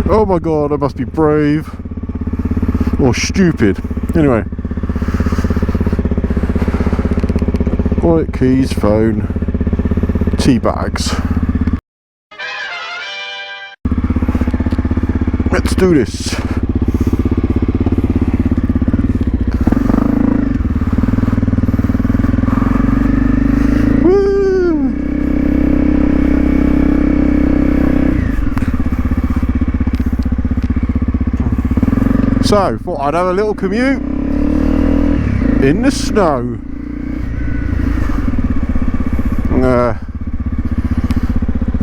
Oh my god, I must be brave or stupid. Anyway, wallet, keys, phone, tea bags. Let's do this. So, thought I'd have a little commute in the snow.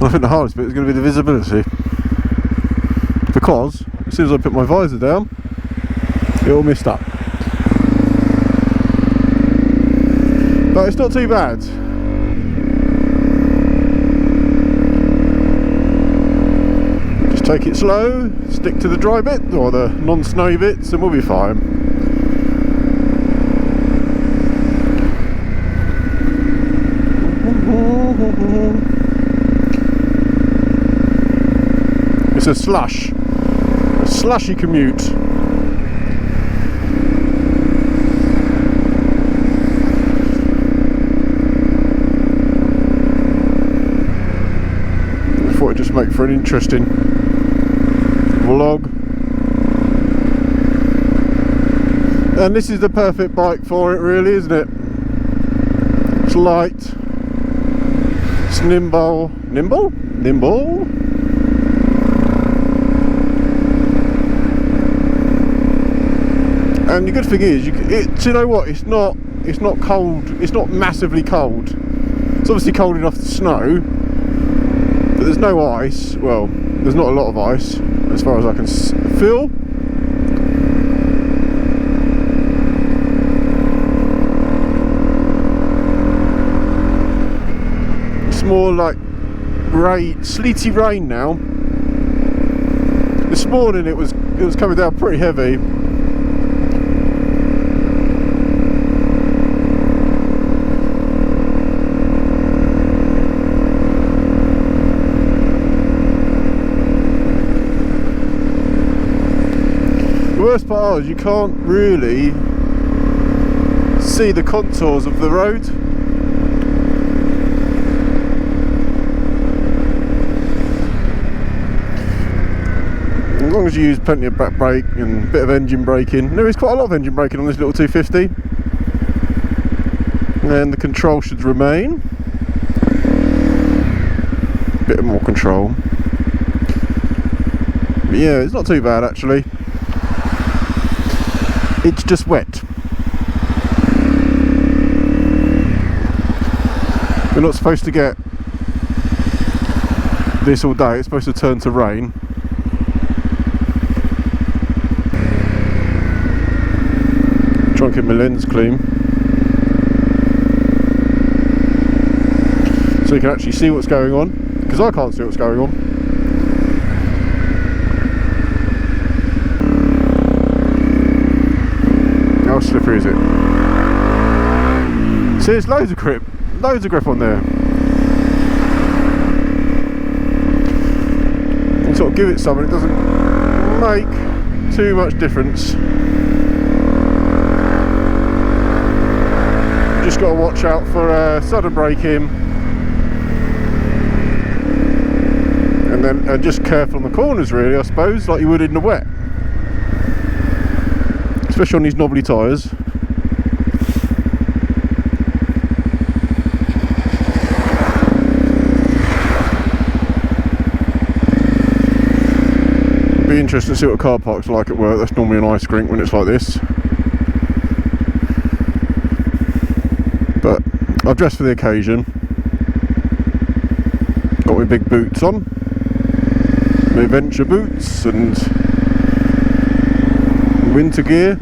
I think the hardest bit is going to be the visibility, because as soon as I put my visor down, it all missed up. But it's not too bad. Just take it slow, stick to the dry bit or the non-snowy bits, and we'll be fine. It's a slushy commute. I thought it'd just make for an interesting vlog. And this is the perfect bike for it, really, isn't it? It's light, it's nimble. And the good thing is, you know what? It's not cold. It's not massively cold. It's obviously cold enough to snow, but there's no ice. Well, there's not a lot of ice, as far as I can feel. It's more like sleety rain now. This morning it was coming down pretty heavy. The worst part is you can't really see the contours of the road. As long as you use plenty of back brake and a bit of engine braking. There is quite a lot of engine braking on this little 250. And the control should remain. A bit more control. But yeah, it's not too bad actually. It's just wet. We're not supposed to get this all day. It's supposed to turn to rain. Try and keep my lens clean, so you can actually see what's going on, because I can't see what's going on. How slippery is it? See, there's loads of grip on there. You can sort of give it some and it doesn't make too much difference. Just got to watch out for sudden braking, and then just careful on the corners really, I suppose, like you would in the wet, especially on these knobbly tyres. Be interesting to see what a car park's like at work. That's normally an ice rink when it's like this. But I've dressed for the occasion. Got my big boots on, my adventure boots and winter gear.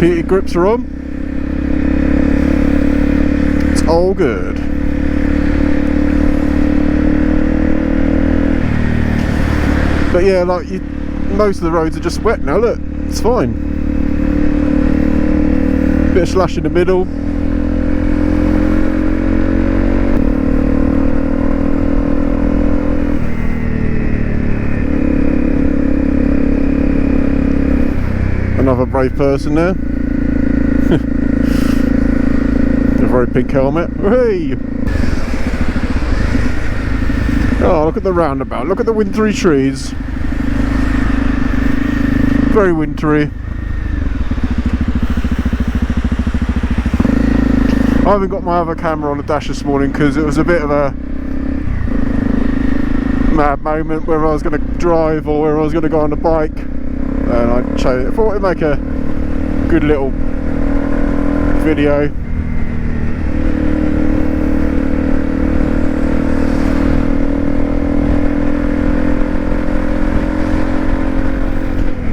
Heated grips are on. It's all good. But yeah, like most of the roads are just wet now. Look, it's fine. Bit of slush in the middle. another brave person there. A very pink helmet. Hey! Oh, look at the roundabout. Look at the wintry trees. Very wintry. I haven't got my other camera on the dash this morning because it was a bit of a mad moment where I was going to drive or where I was going to go on the bike, and I thought it'd make a good little video.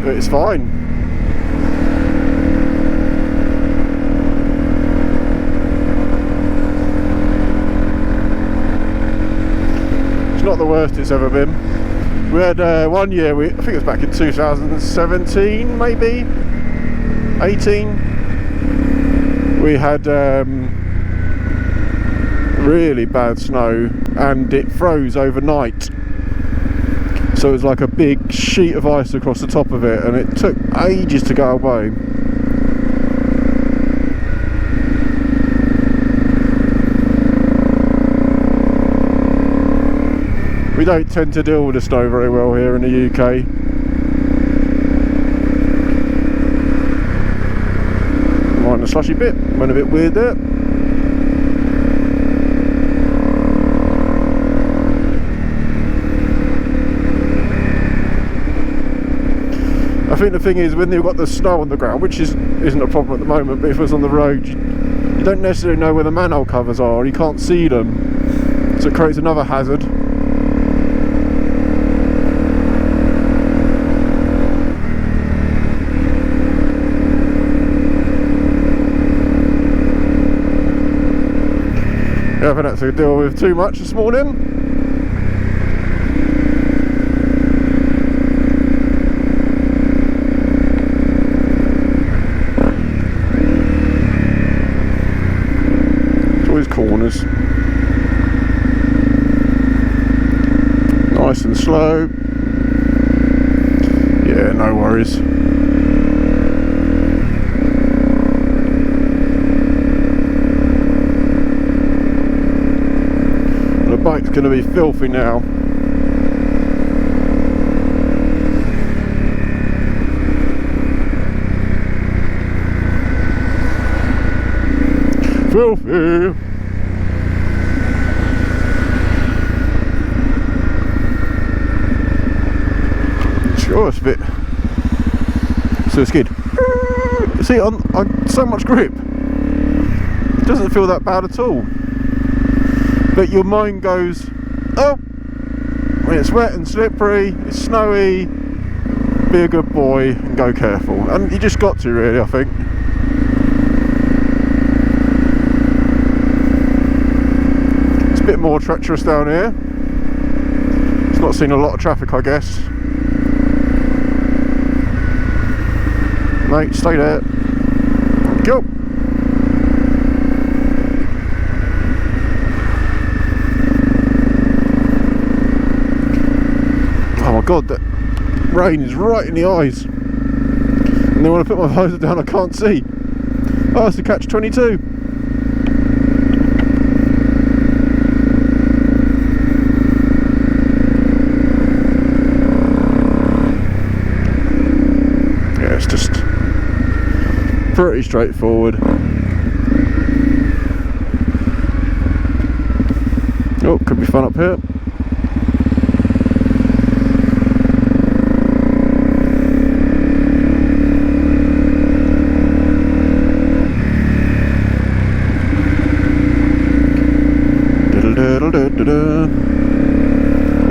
But it's fine. Not the worst it's ever been. We had 1 year, I think it was back in 2017 maybe, 18, we had really bad snow and it froze overnight, so it was like a big sheet of ice across the top of it and it took ages to go away. We don't tend to deal with the snow very well here in the UK. Mind the slushy bit, went a bit weird there. I think the thing is, when you've got the snow on the ground, which isn't a problem at the moment, but if it was on the road, you don't necessarily know where the manhole covers are, you can't see them, so it creates another hazard. I haven't had to deal with too much this morning. It's always corners. Nice and slow. Yeah, no worries. The bike's going to be filthy now. Filthy. Sure, it's a bit so skid. See, on so much grip, it doesn't feel that bad at all. But your mind goes, oh, when it's wet and slippery, it's snowy, be a good boy and go careful. And you just got to, really, I think. It's a bit more treacherous down here. It's not seen a lot of traffic, I guess. Mate, stay there. Go. Oh my god, that rain is right in the eyes. And then when I put my visor down, I can't see. Oh, it's a catch-22. Yeah, it's just pretty straightforward. Oh, could be fun up here.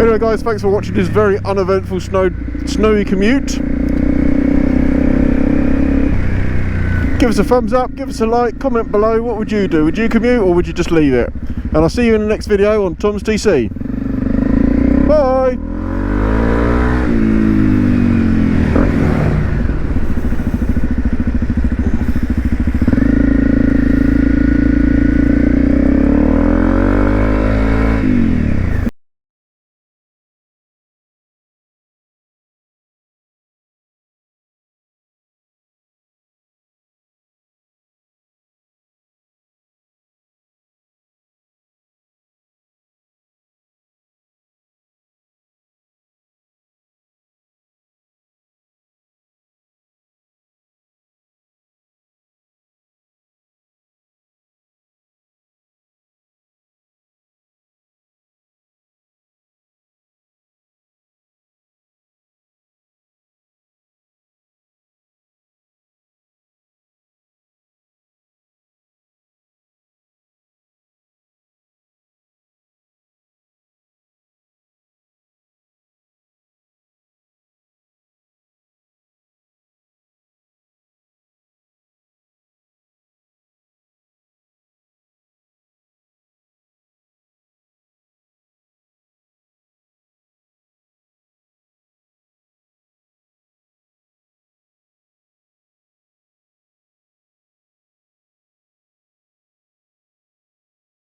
Anyway guys, thanks for watching this very uneventful snowy commute. Give us a thumbs up, give us a like, comment below. What would you do? Would you commute or would you just leave it? And I'll see you in the next video on Tom's TC. Bye!